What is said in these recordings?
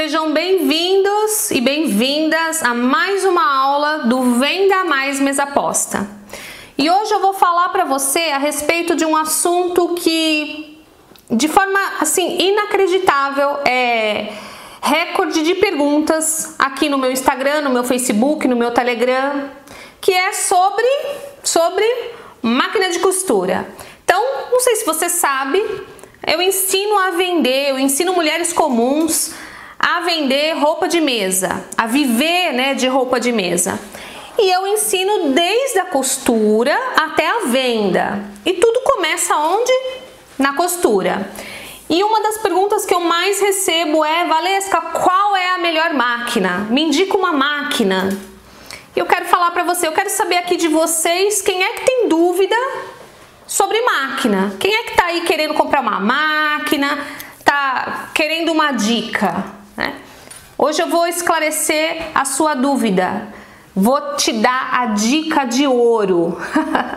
Sejam bem-vindos e bem-vindas a mais uma aula do Venda Mais Mesa Posta. E hoje eu vou falar para você a respeito de um assunto que, de forma assim inacreditável, é recorde de perguntas aqui no meu Instagram, no meu Facebook, no meu Telegram, que é sobre máquina de costura. Então, não sei se você sabe, eu ensino a vender, eu ensino mulheres comuns a vender roupa de mesa, a viver, de roupa de mesa. E eu ensino desde a costura até a venda. E tudo começa onde? Na costura. E uma das perguntas que eu mais recebo é: Valesca, qual é a melhor máquina? Me indica uma máquina. E eu quero falar para você, eu quero saber aqui de vocês quem é que tem dúvida sobre máquina. Quem é que tá aí querendo comprar uma máquina, tá querendo uma dica? Hoje eu vou esclarecer a sua dúvida. Vou te dar a dica de ouro.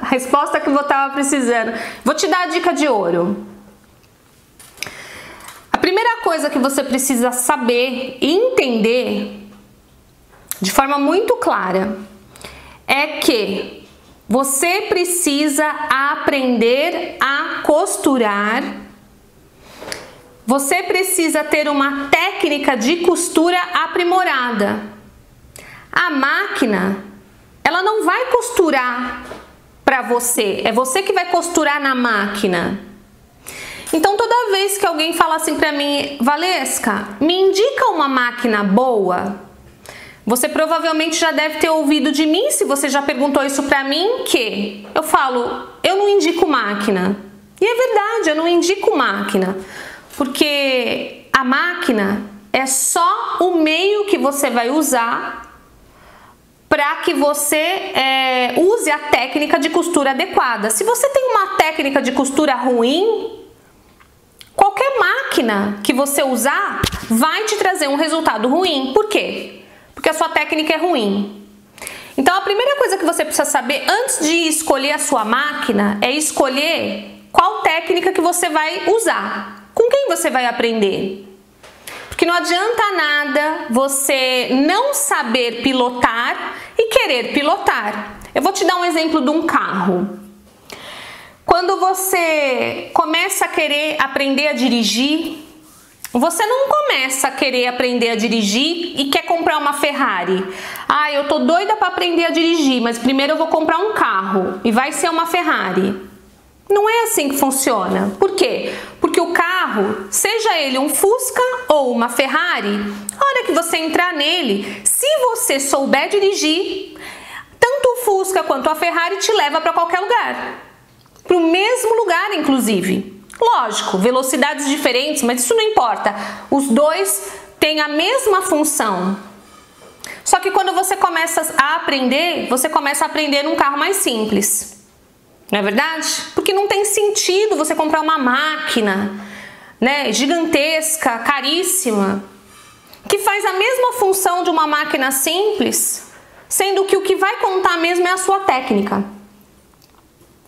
A resposta que eu estava precisando. Vou te dar a dica de ouro. A primeira coisa que você precisa saber e entender de forma muito clara é que você precisa aprender a costurar. Você precisa ter uma técnica de costura aprimorada. A máquina, ela não vai costurar para você, é você que vai costurar na máquina. Então, toda vez que alguém fala assim para mim: Valesca, me indica uma máquina boa, você provavelmente já deve ter ouvido de mim, se você já perguntou isso para mim, que eu falo: eu não indico máquina. E é verdade, eu não indico máquina. Porque a máquina é só o meio que você vai usar para que você use a técnica de costura adequada. Se você tem uma técnica de costura ruim, qualquer máquina que você usar vai te trazer um resultado ruim. Por quê? Porque a sua técnica é ruim. Então, a primeira coisa que você precisa saber antes de escolher a sua máquina é escolher qual técnica que você vai usar. Com quem você vai aprender? Porque não adianta nada você não saber pilotar e querer pilotar. Eu vou te dar um exemplo de um carro. Quando você começa a querer aprender a dirigir, você não começa a querer aprender a dirigir e quer comprar uma Ferrari. Ah, eu tô doida para aprender a dirigir, mas primeiro eu vou comprar um carro e vai ser uma Ferrari. Não é assim que funciona. Por quê? Porque o carro, seja ele um Fusca ou uma Ferrari, a hora que você entrar nele, se você souber dirigir, tanto o Fusca quanto a Ferrari te leva para qualquer lugar. Para o mesmo lugar, inclusive. Lógico, velocidades diferentes, mas isso não importa. Os dois têm a mesma função. Só que quando você começa a aprender, você começa a aprender num carro mais simples. Não é verdade? Porque não tem sentido você comprar uma máquina, gigantesca, caríssima, que faz a mesma função de uma máquina simples, sendo que o que vai contar mesmo é a sua técnica.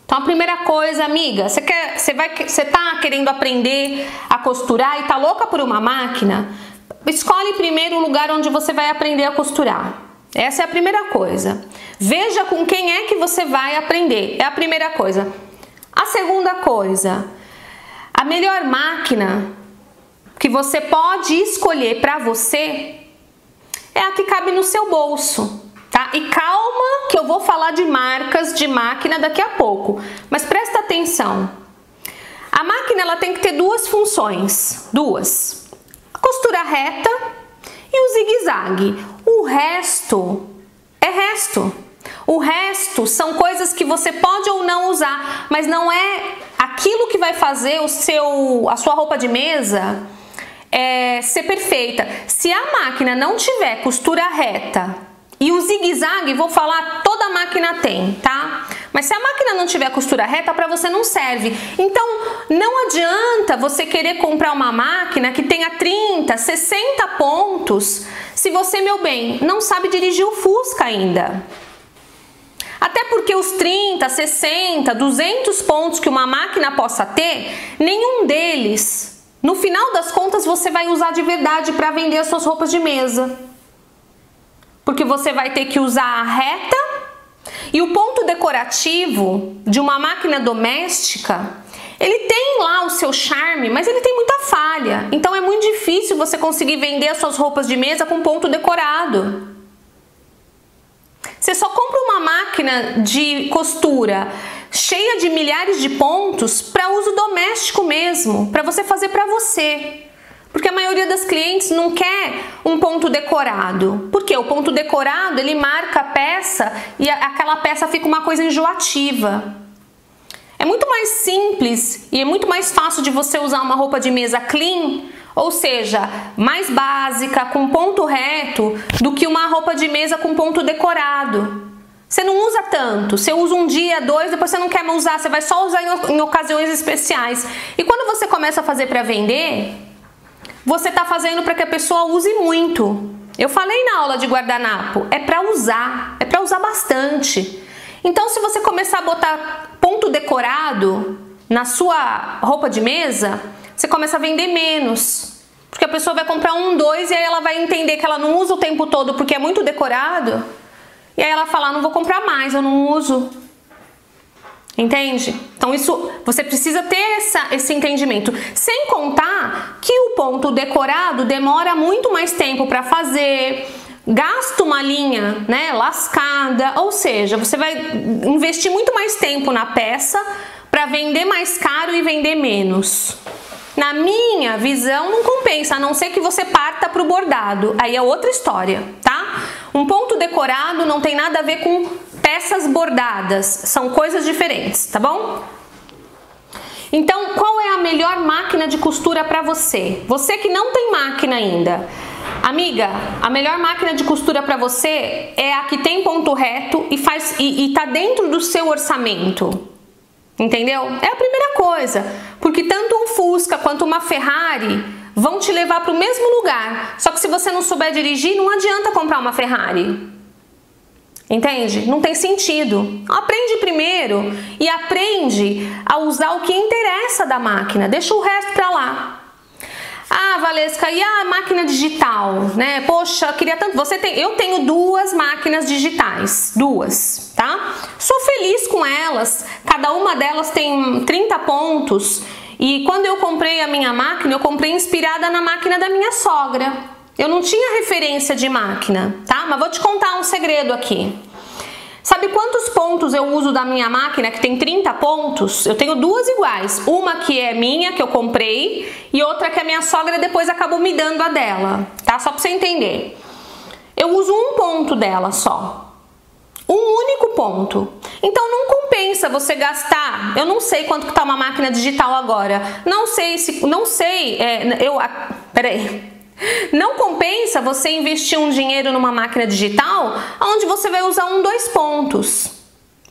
Então, a primeira coisa, amiga, você tá querendo aprender a costurar e tá louca por uma máquina? Escolhe primeiro o lugar onde você vai aprender a costurar. Essa é a primeira coisa. Veja com quem é que você vai aprender. É a primeira coisa. A segunda coisa, a melhor máquina que você pode escolher para você é a que cabe no seu bolso, tá? E calma que eu vou falar de marcas de máquina daqui a pouco. Mas presta atenção. A máquina ela tem que ter duas funções. Duas. A costura reta e o zigue-zague. O resto é resto. O resto são coisas que você pode ou não usar, mas não é aquilo que vai fazer a sua roupa de mesa ser perfeita. Se a máquina não tiver costura reta e o zigue-zague, vou falar, toda máquina tem, tá? Mas se a máquina não tiver costura reta, para você não serve. Então, não adianta você querer comprar uma máquina que tenha 30, 60 pontos, se você, meu bem, não sabe dirigir o Fusca ainda. Até porque os 30, 60, 200 pontos que uma máquina possa ter, nenhum deles no final das contas você vai usar de verdade para vender as suas roupas de mesa. Porque você vai ter que usar a reta e o ponto decorativo de uma máquina doméstica, ele tem lá o seu charme, mas ele tem muita falha. Então é muito difícil você conseguir vender as suas roupas de mesa com ponto decorado. Você só compra uma máquina de costura cheia de milhares de pontos para uso doméstico mesmo, para você fazer para você. Porque a maioria das clientes não quer um ponto decorado. Porque o ponto decorado, ele marca a peça e aquela peça fica uma coisa enjoativa. É muito mais simples e é muito mais fácil de você usar uma roupa de mesa clean, ou seja, mais básica, com ponto reto, do que uma roupa de mesa com ponto decorado. Você não usa tanto, você usa um dia, dois, depois você não quer mais usar, você vai só usar em ocasiões especiais. E quando você começa a fazer para vender, você está fazendo para que a pessoa use muito. Eu falei na aula de guardanapo, é para usar bastante. Então, se você começar a botar ponto decorado na sua roupa de mesa, você começa a vender menos. Porque a pessoa vai comprar um, dois e aí ela vai entender que ela não usa o tempo todo porque é muito decorado. E aí ela fala, não vou comprar mais, eu não uso. Entende? Então isso, você precisa ter esse entendimento. Sem contar que o ponto decorado demora muito mais tempo para fazer, gasta uma linha, né, lascada, ou seja, você vai investir muito mais tempo na peça para vender mais caro e vender menos. Na minha visão, não compensa, a não ser que você parta para o bordado. Aí é outra história, tá? Um ponto decorado não tem nada a ver com peças bordadas, são coisas diferentes, tá bom? Então, qual é a melhor máquina de costura para você? Você que não tem máquina ainda. Amiga, a melhor máquina de costura para você é a que tem ponto reto e tá dentro do seu orçamento. Entendeu? É a primeira coisa, porque tanto um Fusca quanto uma Ferrari vão te levar para o mesmo lugar. Só que se você não souber dirigir, não adianta comprar uma Ferrari. Entende? Não tem sentido. Aprende primeiro e aprende a usar o que interessa da máquina. Deixa o resto para lá. Ah, Valesca, e a máquina digital, né? Poxa, queria tanto. Eu tenho duas máquinas digitais, duas, tá? Sou feliz com elas. Cada uma delas tem 30 pontos. E quando eu comprei a minha máquina, eu comprei inspirada na máquina da minha sogra. Eu não tinha referência de máquina, tá? Mas vou te contar um segredo aqui. Sabe quantos pontos eu uso da minha máquina que tem 30 pontos? Eu tenho duas iguais. Uma que é minha, que eu comprei, e outra que a minha sogra depois acabou me dando a dela, tá? Só pra você entender. Eu uso um ponto dela só. Um único ponto. Então não compensa você gastar. Eu não sei quanto que tá uma máquina digital agora. Peraí. Não compensa você investir um dinheiro numa máquina digital onde você vai usar um, dois pontos.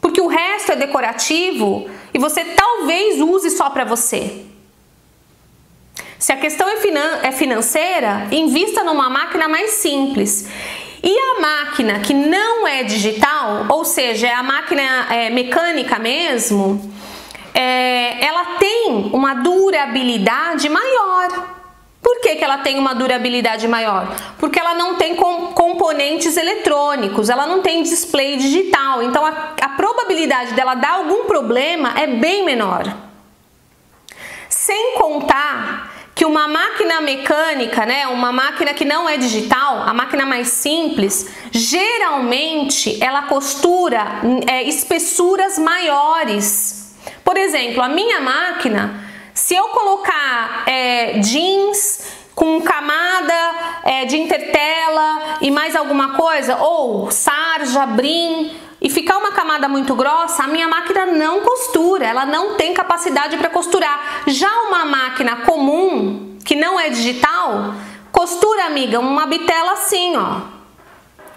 Porque o resto é decorativo e você talvez use só para você. Se a questão é financeira, invista numa máquina mais simples. E a máquina que não é digital, ou seja, é a máquina mecânica mesmo, ela tem uma durabilidade maior. Por que ela tem uma durabilidade maior? Porque ela não tem componentes eletrônicos, ela não tem display digital, então a probabilidade dela dar algum problema é bem menor. Sem contar que uma máquina mecânica, né, uma máquina que não é digital, a máquina mais simples, geralmente ela costura espessuras maiores. Por exemplo, a minha máquina, se eu colocar jeans com camada de intertela e mais alguma coisa, ou sarja, brim, e ficar uma camada muito grossa, a minha máquina não costura, ela não tem capacidade para costurar. Já uma máquina comum, que não é digital, costura, amiga, uma bitela assim, ó.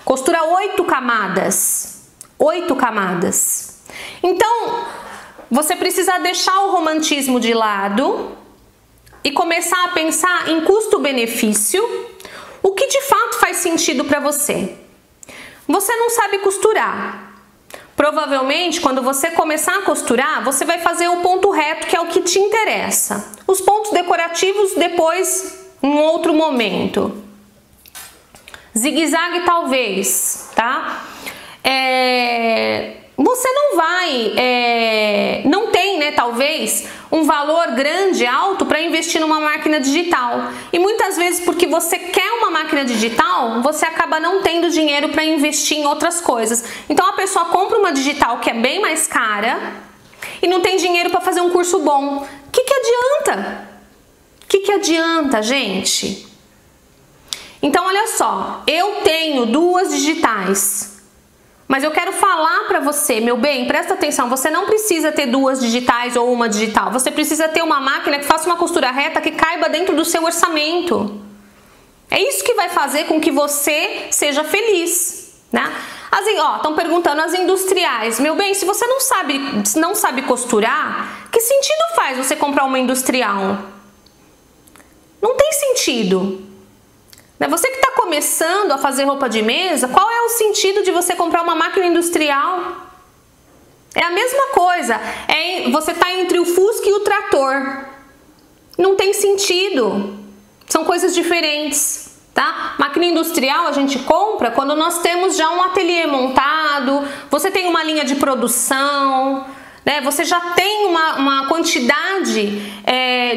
Costura 8 camadas. 8 camadas. Então, você precisa deixar o romantismo de lado e começar a pensar em custo-benefício, o que de fato faz sentido para você. Você não sabe costurar. Provavelmente, quando você começar a costurar, você vai fazer o ponto reto, que é o que te interessa. Os pontos decorativos depois, em outro momento. Zigue-zague talvez, tá? Você não vai, não tem, né, talvez, um valor grande, alto, para investir numa máquina digital. E muitas vezes, porque você quer uma máquina digital, você acaba não tendo dinheiro para investir em outras coisas. Então a pessoa compra uma digital que é bem mais cara e não tem dinheiro para fazer um curso bom. O que adianta? O que adianta, gente? Então olha só, eu tenho 2 digitais. Mas eu quero falar para você, meu bem, presta atenção, você não precisa ter 2 digitais ou uma digital. Você precisa ter uma máquina que faça uma costura reta que caiba dentro do seu orçamento. É isso que vai fazer com que você seja feliz, né? Estão perguntando as industriais. Meu bem, se você não sabe costurar, que sentido faz você comprar uma industrial? Não tem sentido. Você que está começando a fazer roupa de mesa, qual é o sentido de você comprar uma máquina industrial? É a mesma coisa, você está entre o Fusca e o trator. Não tem sentido, são coisas diferentes, tá? Máquina industrial a gente compra quando nós temos já um ateliê montado, você tem uma linha de produção, né? Você já tem uma quantidade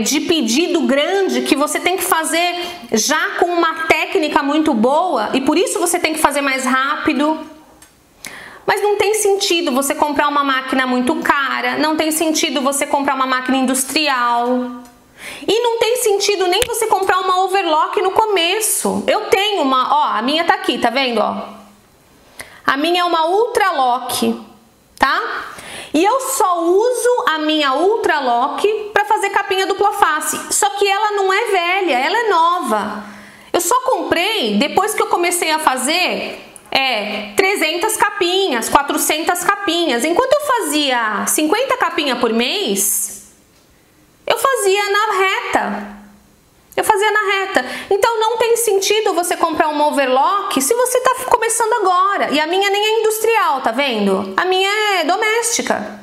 de pedido grande que você tem que fazer já com uma técnica muito boa e por isso você tem que fazer mais rápido. Mas não tem sentido você comprar uma máquina muito cara, não tem sentido você comprar uma máquina industrial. E não tem sentido nem você comprar uma overlock no começo. Eu tenho uma, a minha tá aqui, tá vendo, ó? A minha é uma Ultralock, tá? E eu só uso a minha Ultralock para fazer capinha dupla face. Só que ela não é velha, ela é nova. Eu só comprei depois que eu comecei a fazer 300 capinhas, 400 capinhas. Enquanto eu fazia 50 capinhas por mês, eu fazia na reta. Então não tem sentido você comprar uma overlock se você está começando agora. E a minha nem é industrial, tá vendo? A minha é doméstica.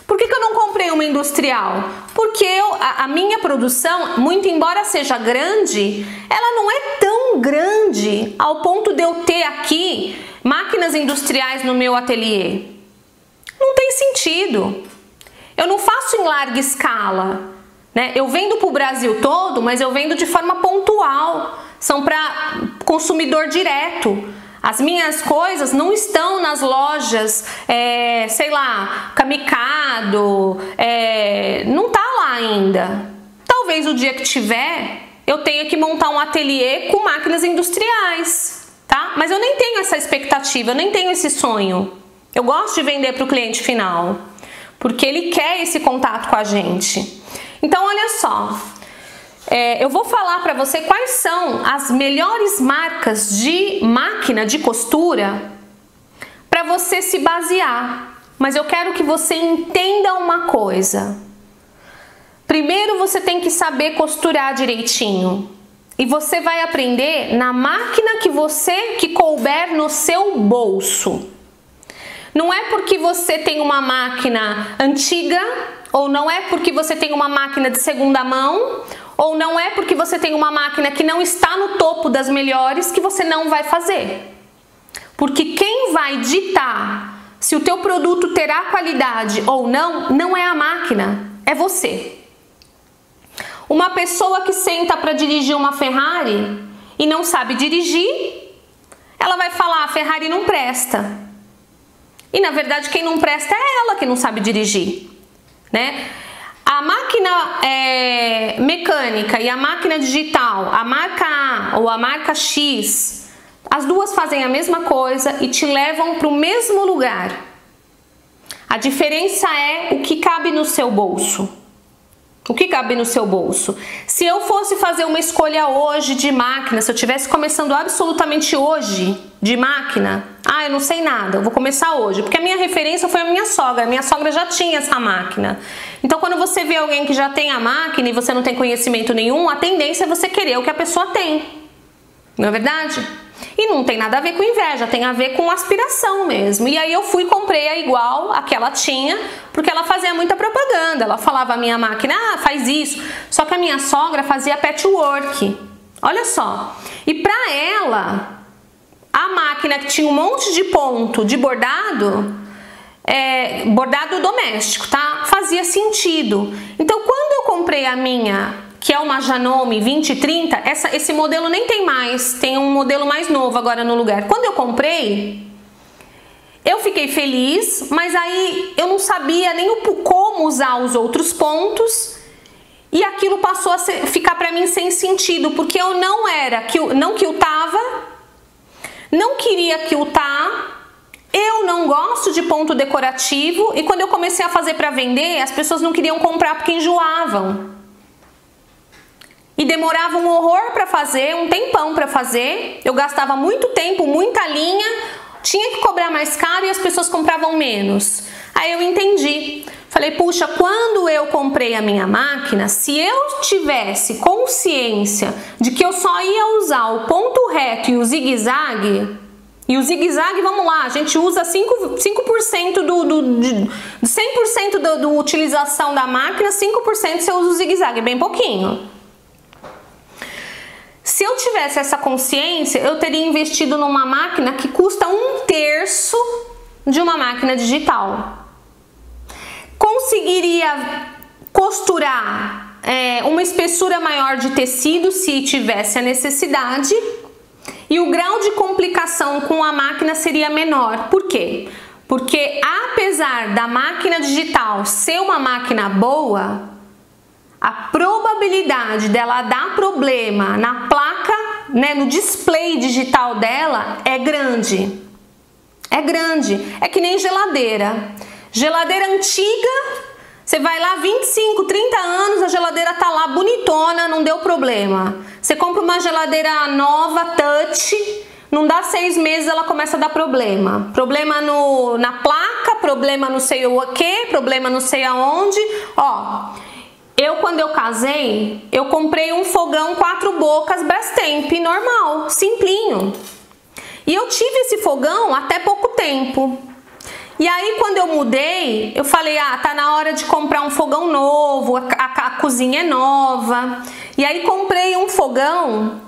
Por que eu não comprei uma industrial? Porque a minha produção, muito embora seja grande, ela não é tão grande ao ponto de eu ter aqui máquinas industriais no meu ateliê. Não tem sentido. Eu não faço em larga escala. Né? Eu vendo para o Brasil todo, mas eu vendo de forma pontual, são para consumidor direto. As minhas coisas não estão nas lojas, sei lá, Camicado, não tá lá ainda. Talvez o dia que tiver, eu tenha que montar um ateliê com máquinas industriais, tá? Mas eu nem tenho essa expectativa, eu nem tenho esse sonho. Eu gosto de vender para o cliente final, porque ele quer esse contato com a gente. Então, olha só, eu vou falar para você quais são as melhores marcas de máquina de costura para você se basear. Mas eu quero que você entenda uma coisa. Primeiro, você tem que saber costurar direitinho. E você vai aprender na máquina que couber no seu bolso. Não é porque você tem uma máquina antiga, ou não é porque você tem uma máquina de segunda mão, ou não é porque você tem uma máquina que não está no topo das melhores que você não vai fazer. Porque quem vai ditar se o teu produto terá qualidade ou não, não é a máquina, é você. Uma pessoa que senta para dirigir uma Ferrari e não sabe dirigir, ela vai falar: a Ferrari não presta. E na verdade quem não presta é ela que não sabe dirigir, né? A máquina mecânica e a máquina digital, a marca A ou a marca X, as duas fazem a mesma coisa e te levam para o mesmo lugar. A diferença é o que cabe no seu bolso. O que cabe no seu bolso? Se eu fosse fazer uma escolha hoje de máquina, se eu estivesse começando absolutamente hoje de máquina, eu não sei nada, eu vou começar hoje, porque a minha referência foi a minha sogra já tinha essa máquina. Então quando você vê alguém que já tem a máquina e você não tem conhecimento nenhum, a tendência é você querer o que a pessoa tem, não é verdade? E não tem nada a ver com inveja, tem a ver com aspiração mesmo. E aí eu fui e comprei a igual a que ela tinha, porque ela fazia muita propaganda. Ela falava a minha máquina, faz isso. Só que a minha sogra fazia patchwork. Olha só. E pra ela, a máquina que tinha um monte de ponto de bordado, bordado doméstico, tá? Fazia sentido. Então quando eu comprei a minha, que é uma Janome 2030, esse modelo nem tem mais, tem um modelo mais novo agora no lugar. Quando eu comprei, eu fiquei feliz, mas aí eu não sabia nem como usar os outros pontos e aquilo passou a ficar para mim sem sentido, porque eu não quiltava, não queria quiltar, eu não gosto de ponto decorativo e quando eu comecei a fazer para vender, as pessoas não queriam comprar porque enjoavam. E demorava um horror para fazer, um tempão para fazer. Eu gastava muito tempo, muita linha, tinha que cobrar mais caro e as pessoas compravam menos. Aí eu entendi. Falei, puxa, quando eu comprei a minha máquina, se eu tivesse consciência de que eu só ia usar o ponto reto e o zigue-zague, e o zigue-zague, vamos lá, a gente usa 5% de 100% da utilização da máquina, 5% você usa o zigue-zague, bem pouquinho. Se eu tivesse essa consciência, eu teria investido numa máquina que custa 1/3 de uma máquina digital. Conseguiria costurar uma espessura maior de tecido se tivesse a necessidade e o grau de complicação com a máquina seria menor. Por quê? Porque apesar da máquina digital ser uma máquina boa, a probabilidade dela dar problema na placa, né, no display digital dela é grande. É grande. É que nem geladeira. Geladeira antiga, você vai lá 25, 30 anos, a geladeira tá lá bonitona, não deu problema. Você compra uma geladeira nova, touch, não dá 6 meses, ela começa a dar problema. Problema na placa, problema não sei o que, problema não sei aonde. Ó, quando eu casei, eu comprei um fogão 4 bocas Brastemp, normal, simplinho. E eu tive esse fogão até pouco tempo. E aí quando eu mudei, eu falei, tá na hora de comprar um fogão novo, a cozinha é nova. E aí comprei um fogão,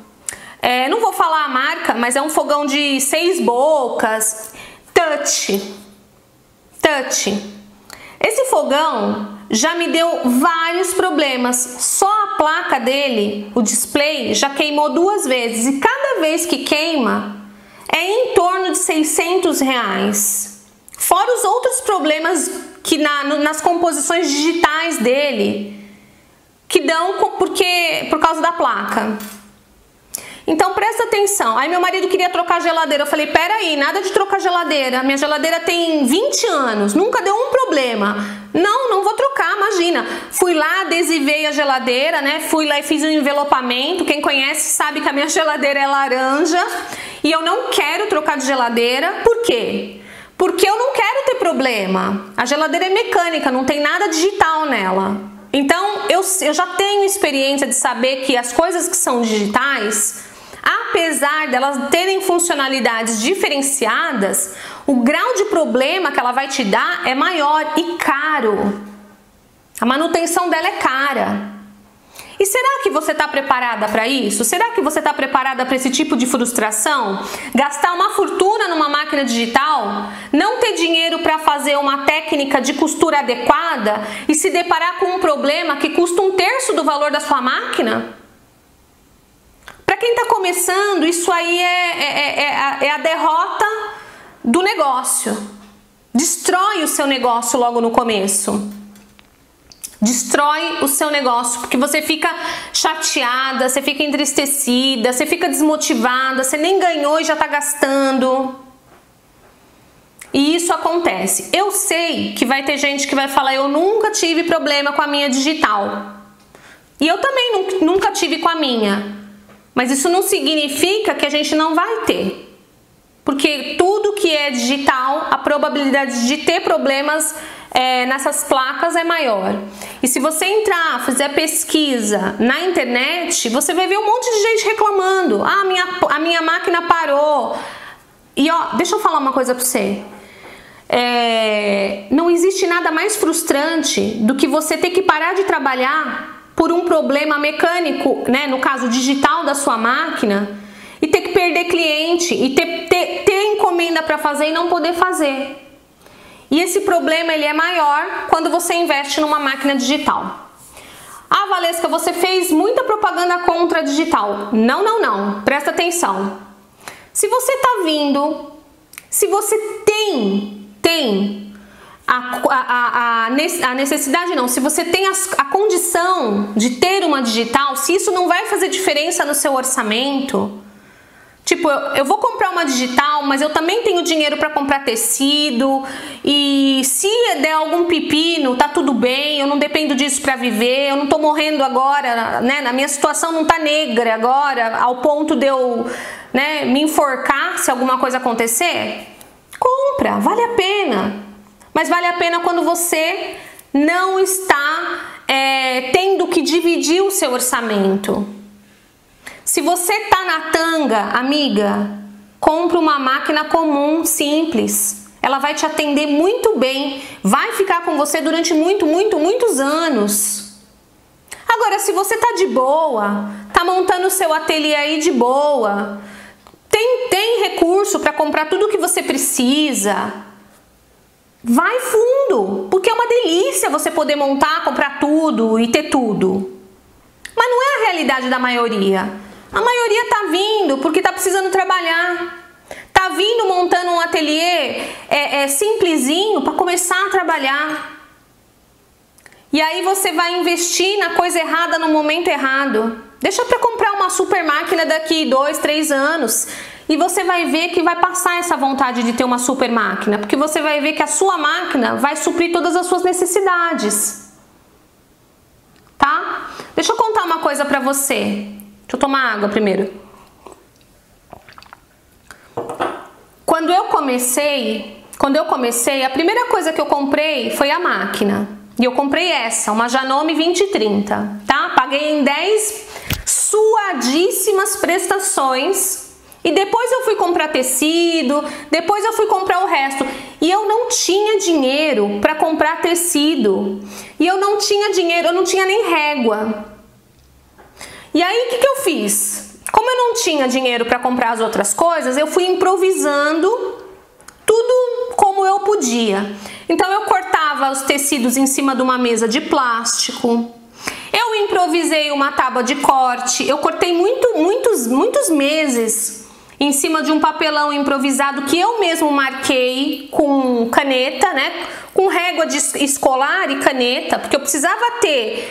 não vou falar a marca, mas é um fogão de 6 bocas, touch. Esse fogão já me deu vários problemas, só a placa dele, o display, já queimou 2 vezes e cada vez que queima é em torno de R$600. Fora os outros problemas que nas composições digitais dele, que dão por causa da placa. Então presta atenção. Aí meu marido queria trocar a geladeira. Eu falei, peraí, nada de trocar geladeira. Minha geladeira tem 20 anos, nunca deu um problema. Não vou trocar, imagina. Fui lá, adesivei a geladeira, né? Fui lá e fiz um envelopamento. Quem conhece sabe que a minha geladeira é laranja. E eu não quero trocar de geladeira. Por quê? Porque eu não quero ter problema. A geladeira é mecânica, não tem nada digital nela. Então eu já tenho experiência de saber que as coisas que são digitais, apesar delas terem funcionalidades diferenciadas, o grau de problema que ela vai te dar é maior e caro. A manutenção dela é cara. E será que você está preparada para isso? Será que você está preparada para esse tipo de frustração? Gastar uma fortuna numa máquina digital? Não ter dinheiro para fazer uma técnica de costura adequada e se deparar com um problema que custa 1/3 do valor da sua máquina? Para quem está começando, isso aí é a derrota do negócio. Destrói o seu negócio logo no começo. Destrói o seu negócio, porque você fica chateada, você fica entristecida, você fica desmotivada, você nem ganhou e já está gastando. E isso acontece. Eu sei que vai ter gente que vai falar, eu nunca tive problema com a minha digital. E eu também nunca tive com a minha. Mas isso não significa que a gente não vai ter. Porque tudo que é digital, a probabilidade de ter problemas nessas placas é maior. E se você entrar, fizer pesquisa na internet, você vai ver um monte de gente reclamando. Ah, a minha máquina parou. E ó, deixa eu falar uma coisa pra você. Não existe nada mais frustrante do que você ter que parar de trabalhar por um problema mecânico, né, no caso digital da sua máquina, e ter que perder cliente, e ter encomenda para fazer e não poder fazer. E esse problema ele é maior quando você investe numa máquina digital. Ah, Valesca, você fez muita propaganda contra a digital. Não, não, não. Presta atenção. Se você está vindo, se você tem a necessidade, não, se você tem a condição de ter uma digital, se isso não vai fazer diferença no seu orçamento, tipo, eu vou comprar uma digital, mas eu também tenho dinheiro para comprar tecido, e se der algum pepino, tá tudo bem, eu não dependo disso para viver, eu não tô morrendo agora, né, na minha situação não tá negra agora, ao ponto de eu, né, me enforcar se alguma coisa acontecer. Compra, vale a pena. Mas vale a pena quando você não está tendo que dividir o seu orçamento. Se você está na tanga, amiga, compra uma máquina comum, simples. Ela vai te atender muito bem, vai ficar com você durante muitos anos. Agora, se você está de boa, está montando o seu ateliê aí de boa, tem recurso para comprar tudo o que você precisa, vai fundo, porque é uma delícia você poder montar, comprar tudo e ter tudo. Mas não é a realidade da maioria. A maioria tá vindo porque tá precisando trabalhar. Tá vindo montando um ateliê simplesinho para começar a trabalhar. E aí você vai investir na coisa errada no momento errado. Deixa para comprar uma super máquina daqui 2, 3 anos. E você vai ver que vai passar essa vontade de ter uma super máquina, porque você vai ver que a sua máquina vai suprir todas as suas necessidades. Tá? Deixa eu contar uma coisa pra você. Deixa eu tomar água primeiro. Quando eu comecei, a primeira coisa que eu comprei foi a máquina. E eu comprei essa, uma Janome 2030, tá? Paguei em 10 suadíssimas prestações. E depois eu fui comprar tecido, depois eu fui comprar o resto. E eu não tinha dinheiro para comprar tecido. E eu não tinha dinheiro, eu não tinha nem régua. E aí o que eu fiz? Como eu não tinha dinheiro para comprar as outras coisas, eu fui improvisando tudo como eu podia. Então eu cortava os tecidos em cima de uma mesa de plástico. Eu improvisei uma tábua de corte. Eu cortei muitos meses em cima de um papelão improvisado que eu mesmo marquei com caneta, né? Com régua escolar e caneta, porque eu precisava ter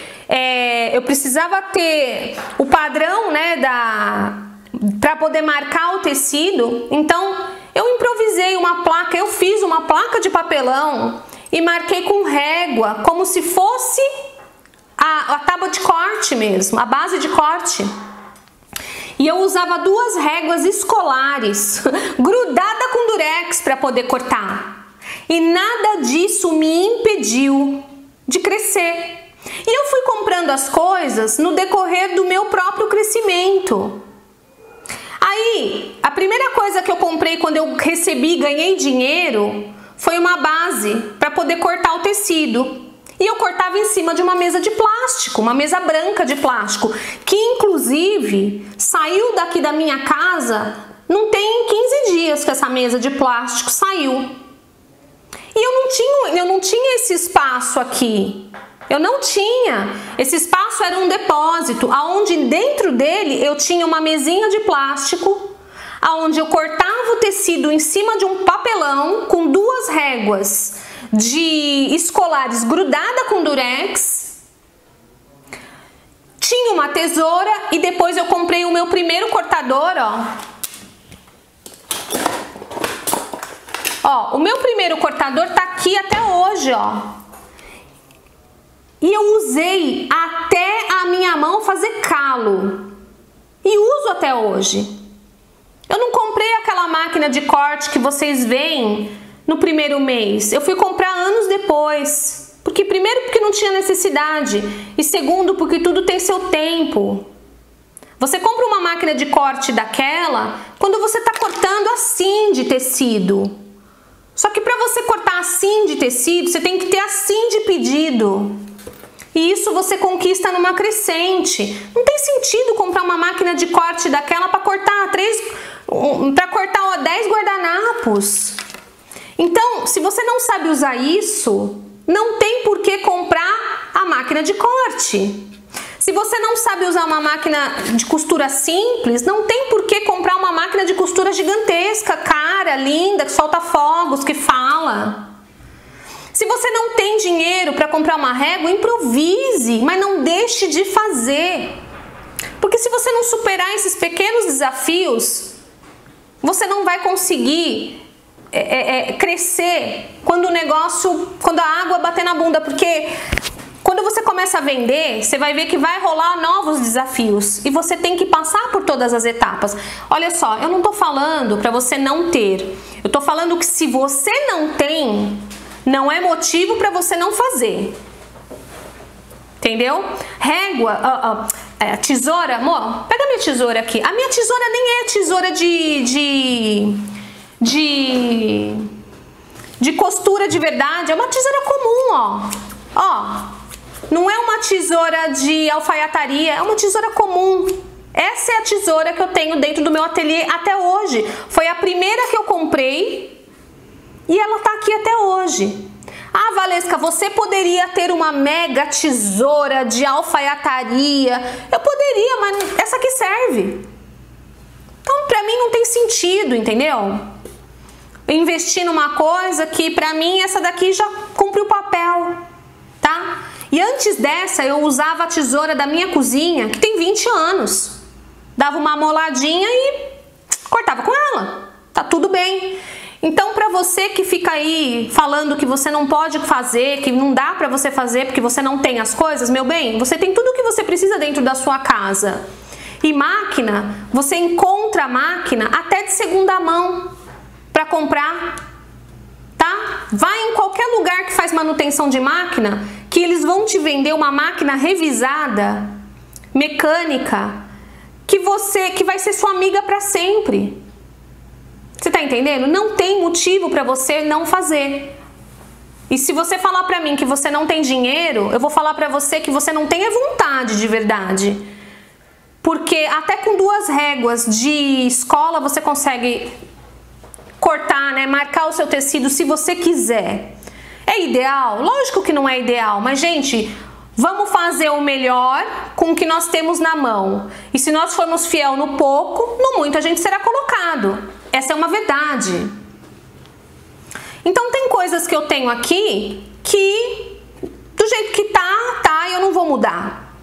o padrão, né, para poder marcar o tecido. Então eu improvisei uma placa, eu fiz uma placa de papelão e marquei com régua, como se fosse a tábua de corte mesmo, a base de corte. E eu usava 2 réguas escolares grudada com durex para poder cortar. E nada disso me impediu de crescer. E eu fui comprando as coisas no decorrer do meu próprio crescimento. Aí, a primeira coisa que eu comprei quando eu recebi e ganhei dinheiro foi uma base para poder cortar o tecido. E eu cortava em cima de uma mesa de plástico, uma mesa branca de plástico, que inclusive saiu daqui da minha casa, não tem 15 dias que essa mesa de plástico saiu. E eu não tinha esse espaço aqui. Eu não tinha. Esse espaço era um depósito, aonde dentro dele eu tinha uma mesinha de plástico, aonde eu cortava o tecido em cima de um papelão com 2 réguas de escolares grudada com durex, tinha uma tesoura e depois eu comprei o meu primeiro cortador, ó, o meu primeiro cortador tá aqui até hoje, ó, e eu usei até a minha mão fazer calo e uso até hoje. Eu não comprei aquela máquina de corte que vocês veem no primeiro mês. Eu fui comprar anos depois. Primeiro, porque não tinha necessidade. E segundo, porque tudo tem seu tempo. Você compra uma máquina de corte daquela quando você está cortando assim de tecido. Só que para você cortar assim de tecido, você tem que ter assim de pedido. E isso você conquista numa crescente. Não tem sentido comprar uma máquina de corte daquela para cortar 10 guardanapos. Então, se você não sabe usar isso, não tem por que comprar a máquina de corte. Se você não sabe usar uma máquina de costura simples, não tem por que comprar uma máquina de costura gigantesca, cara, linda, que solta fogos, que fala. Se você não tem dinheiro para comprar uma régua, improvise, mas não deixe de fazer. Porque se você não superar esses pequenos desafios, você não vai conseguir crescer quando a água bater na bunda, porque quando você começa a vender, você vai ver que vai rolar novos desafios e você tem que passar por todas as etapas. Olha só, eu não tô falando para você não ter. Eu tô falando que se você não tem, não é motivo para você não fazer. Entendeu? Régua, tesoura, amor, pega minha tesoura aqui. A minha tesoura nem é tesoura de costura de verdade, é uma tesoura comum, ó. Não é uma tesoura de alfaiataria, é uma tesoura comum. Essa é a tesoura que eu tenho dentro do meu ateliê até hoje. Foi a primeira que eu comprei e ela tá aqui até hoje. Ah, Valesca, você poderia ter uma mega tesoura de alfaiataria. Eu poderia, mas essa aqui serve. Então, pra mim não tem sentido, entendeu? Investir numa coisa que pra mim essa daqui já cumpre o papel, tá? E antes dessa eu usava a tesoura da minha cozinha, que tem 20 anos. Dava uma moladinha e cortava com ela. Tá tudo bem. Então, para você que fica aí falando que você não pode fazer, que não dá para você fazer porque você não tem as coisas, meu bem, você tem tudo o que você precisa dentro da sua casa. E máquina, você encontra máquina até de segunda mão para comprar, tá? Vai em qualquer lugar que faz manutenção de máquina, que eles vão te vender uma máquina revisada, mecânica, que vai ser sua amiga para sempre. Você tá entendendo? Não tem motivo para você não fazer. E se você falar para mim que você não tem dinheiro, eu vou falar para você que você não tem a vontade de verdade. Porque até com 2 réguas de escola você consegue cortar, né? Marcar o seu tecido se você quiser. É ideal? Lógico que não é ideal, mas gente, vamos fazer o melhor com o que nós temos na mão. E se nós formos fiel no pouco, no muito a gente será colocado. Essa é uma verdade. Então tem coisas que eu tenho aqui que do jeito que tá, eu não vou mudar.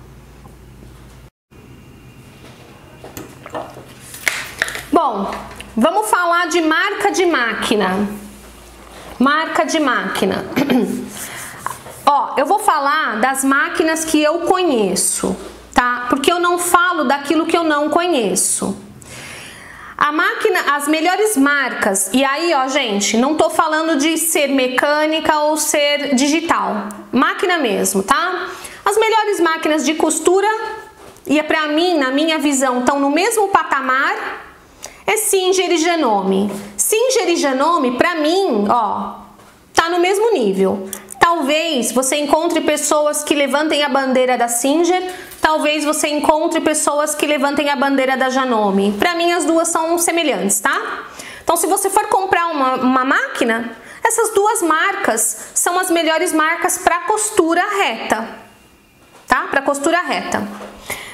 Bom, vamos falar de marca de máquina. Marca de máquina. Ó, eu vou falar das máquinas que eu conheço, tá? Porque eu não falo daquilo que eu não conheço. A máquina, as melhores marcas, e aí, ó, gente, não tô falando de ser mecânica ou ser digital, máquina mesmo, tá? As melhores máquinas de costura, e pra mim, na minha visão, estão no mesmo patamar, é Singer e Janome. Singer e Janome, pra mim, ó, tá no mesmo nível. Talvez você encontre pessoas que levantem a bandeira da Singer, talvez você encontre pessoas que levantem a bandeira da Janome. Para mim as duas são semelhantes, tá? Então se você for comprar uma máquina, essas 2 marcas são as melhores marcas para costura reta, tá? Para costura reta.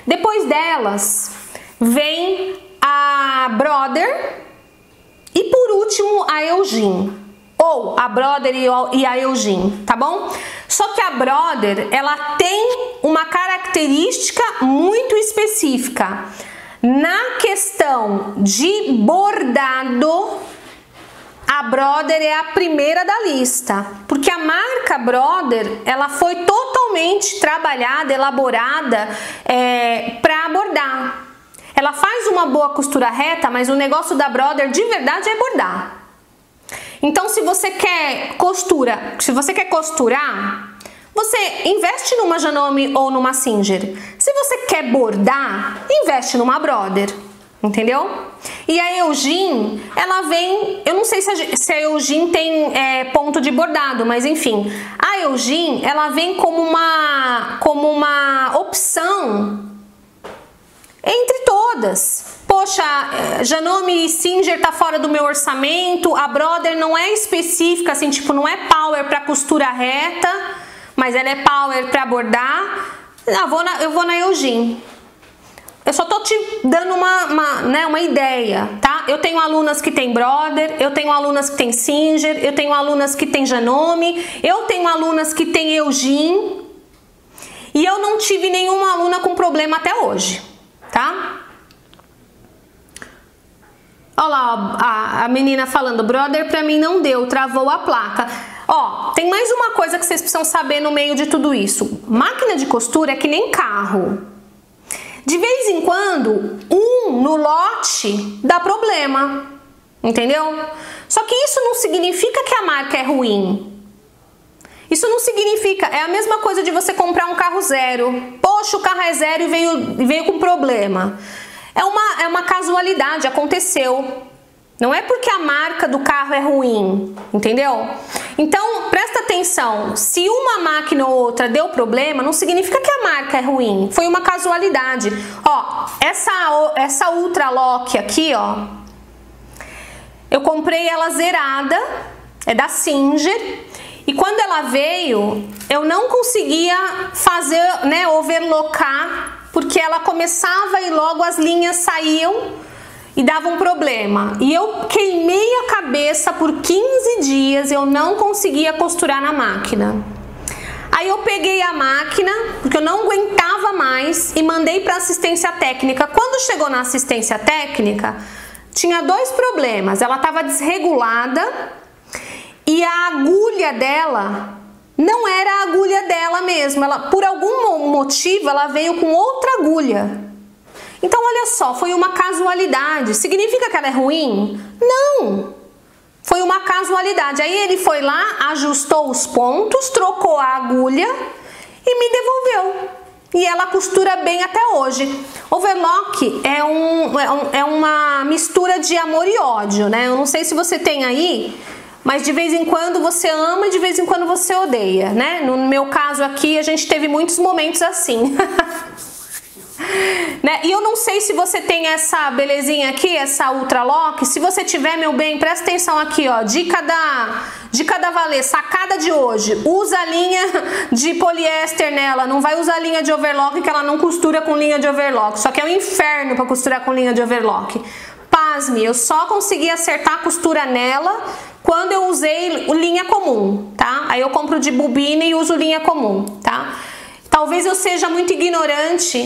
Depois delas vem a Brother e por último a Elgin. Ou a Brother e a Elgin, tá bom? Só que a Brother, ela tem uma característica muito específica. Na questão de bordado, a Brother é a primeira da lista. Porque a marca Brother, ela foi totalmente trabalhada, elaborada para bordar. Ela faz uma boa costura reta, mas o negócio da Brother de verdade é bordar. Então, se você quer costurar, você investe numa Janome ou numa Singer. Se você quer bordar, investe numa Brother, entendeu? E a Eugene, ela vem, eu não sei se a Eugene tem ponto de bordado, mas enfim, a Eugene, ela vem como uma opção entre todas. Poxa, Janome e Singer tá fora do meu orçamento, a Brother não é específica, assim, tipo, não é power para costura reta, mas ela é power para bordar. Eu vou na Eugene. Eu só tô te dando uma ideia, tá? Eu tenho alunas que tem Brother, eu tenho alunas que tem Singer, eu tenho alunas que tem Janome, eu tenho alunas que tem Eugene, e eu não tive nenhuma aluna com problema até hoje, tá? Olha lá a menina falando, Brother pra mim não deu, travou a placa. Ó, tem mais uma coisa que vocês precisam saber no meio de tudo isso. Máquina de costura é que nem carro. De vez em quando, no lote dá problema, entendeu? Só que isso não significa que a marca é ruim. Isso não significa, é a mesma coisa de você comprar um carro zero. Poxa, o carro é zero e veio com problema. É uma casualidade, aconteceu. Não é porque a marca do carro é ruim, entendeu? Então, presta atenção, se uma máquina ou outra deu problema, não significa que a marca é ruim, foi uma casualidade. Ó, essa Ultra Lock aqui, ó, eu comprei ela zerada, é da Singer, e quando ela veio, eu não conseguia fazer, né, overlocar, porque ela começava e logo as linhas saíam e dava um problema. E eu queimei a cabeça por 15 dias, eu não conseguia costurar na máquina. Aí eu peguei a máquina, porque eu não aguentava mais, e mandei para assistência técnica. Quando chegou na assistência técnica, tinha dois problemas. Ela estava desregulada e a agulha dela não era a agulha dela mesmo. Ela, por algum motivo, ela veio com outra agulha. Então, olha só, foi uma casualidade. Significa que ela é ruim? Não! Foi uma casualidade. Aí ele foi lá, ajustou os pontos, trocou a agulha e me devolveu. E ela costura bem até hoje. Overlock é uma mistura de amor e ódio, né? Eu não sei se você tem aí, mas de vez em quando você ama e de vez em quando você odeia, né? No meu caso aqui, a gente teve muitos momentos assim. Né? E eu não sei se você tem essa belezinha aqui, essa Ultra Lock. Se você tiver, meu bem, presta atenção aqui, ó. Dica da Valê, sacada de hoje. Usa a linha de poliéster nela. Não vai usar a linha de overlock, que ela não costura com linha de overlock. Só que é um inferno para costurar com linha de overlock. Pasme, eu só consegui acertar a costura nela quando eu usei linha comum, tá? Aí eu compro de bobina e uso linha comum, tá? Talvez eu seja muito ignorante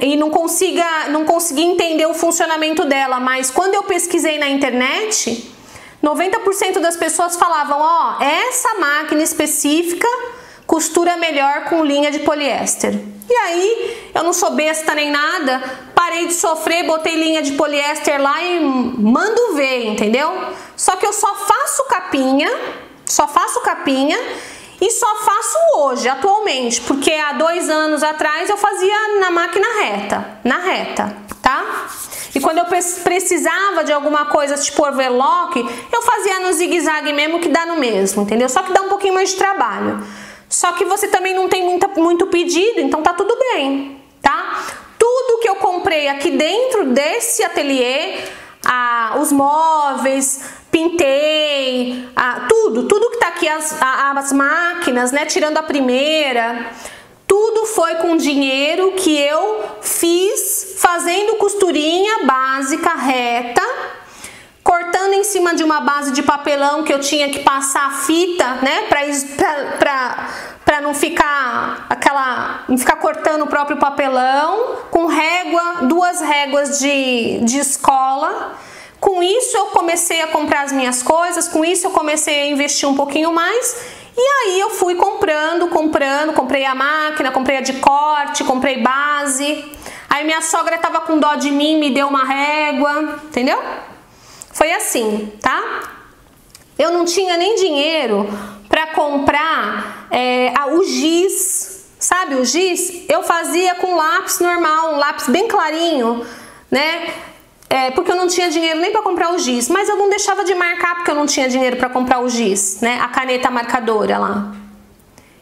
e não consegui entender o funcionamento dela, mas quando eu pesquisei na internet, 90% das pessoas falavam, ó, essa máquina específica costura melhor com linha de poliéster. E aí, eu não sou besta nem nada, parei de sofrer, botei linha de poliéster lá e mando ver, entendeu? Só que eu só faço capinha e só faço hoje, atualmente, porque há 2 anos atrás eu fazia na máquina reta, na reta, tá? E quando eu precisava de alguma coisa tipo overlock, eu fazia no zigue-zague mesmo, que dá no mesmo, entendeu? Só que dá um pouquinho mais de trabalho. Só que você também não tem muito pedido, então tá tudo bem, tá? Tudo que eu comprei aqui dentro desse ateliê, os móveis, pintei, tudo que tá aqui, as máquinas, né, tirando a primeira, tudo foi com dinheiro que eu fiz fazendo costurinha básica reta, cortando em cima de uma base de papelão que eu tinha que passar a fita, né, para não ficar não ficar cortando o próprio papelão, com régua, 2 réguas de escola. Com isso eu comecei a comprar as minhas coisas, com isso eu comecei a investir um pouquinho mais, e aí eu fui comprando, comprei a máquina, comprei a de corte, comprei base. Aí minha sogra tava com dó de mim, me deu uma régua, entendeu? Foi assim, tá? Eu não tinha nem dinheiro para comprar o giz, sabe o giz? Eu fazia com lápis normal, um lápis bem clarinho, né? Porque eu não tinha dinheiro nem para comprar o giz, mas eu não deixava de marcar porque eu não tinha dinheiro para comprar o giz, né? A caneta marcadora lá.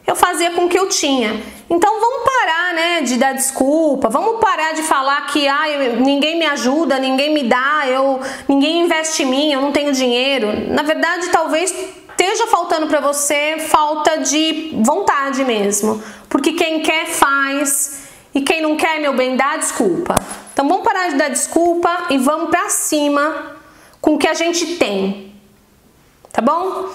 Eu fazia com o que eu tinha. Então vamos parar, né, de dar desculpa, vamos parar de falar que ninguém me ajuda, ninguém me dá, ninguém investe em mim, eu não tenho dinheiro. Na verdade, talvez esteja faltando para você falta de vontade mesmo, porque quem quer faz e quem não quer, meu bem, dá desculpa. Então vamos parar de dar desculpa e vamos para cima com o que a gente tem, tá bom?